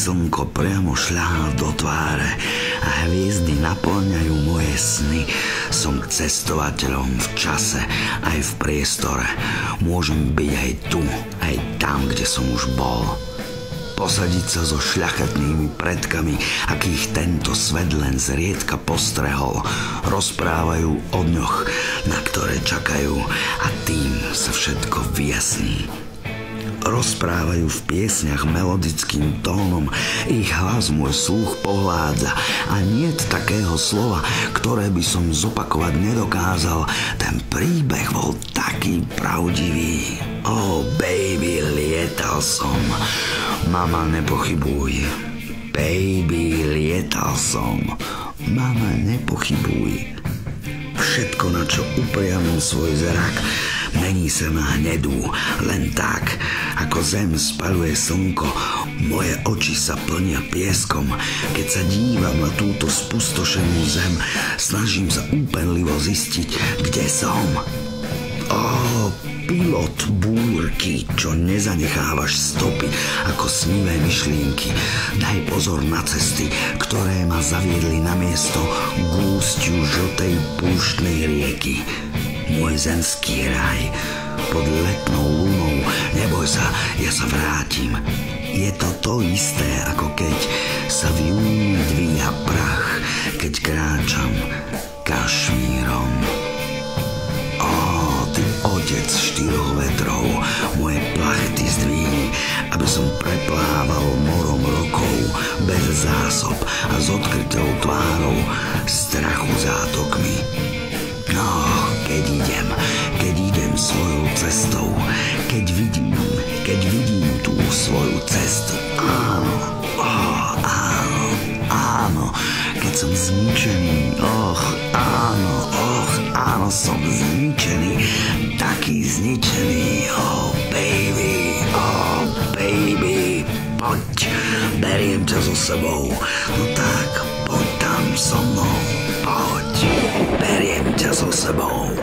slnko priamo šľahá do tváre a hviezdy naplňajú moje sny. Som cestovateľom v čase aj v priestore. Môžem byť aj tu, aj tam, kde som už bol. Posadiť sa so šľachetnými predkami, akých tento svet len zriedka postrehol. Rozprávajú o dňoch, na ktoré čakajú, a tým sa všetko vyjasní. Rozprávajú v piesňach melodickým tónom, ich hlas môj sluch pohľadza a niet takého slova, ktoré by som zopakovať nedokázal. Ten príbeh bol taký pravdivý. Oh baby, lietal som. Mama, nepochybuj. Baby, lietal som. Mama, nepochybuj. Všetko, na čo upriamil svoj zrak, mení sa na hnedú, len tak, ako zem spaľuje slnko. Moje oči sa plnia pieskom, keď sa dívam na túto spustošenú zem. Snažím sa úpenlivo zistiť, kde som. Pilot búrky, čo nezanechávaš stopy ako snivé myšlienky. Daj pozor na cesty, ktoré ma zaviedli na miesto gúsťu žltej púštnej rieky. Môj zemský raj pod letnou lunou. Neboj sa, ja sa vrátim. Je to to isté, ako keď sa v júni dvíha prach, keď kráčam Kašmírom. Ty otec štyroch vetrov, moje plachty zdvihni, aby som preplával morom rokov, bez zásob a s odkrytou tvárou, strachu zátokmi. Keď idem svojou cestou, keď vidím tú svoju cestu, áno, keď som zničený, áno, som zničený, taký zničený, baby, poď, beriem ťa so sebou, no tak, poď tam so mnou, poď, beriem ťa so sebou.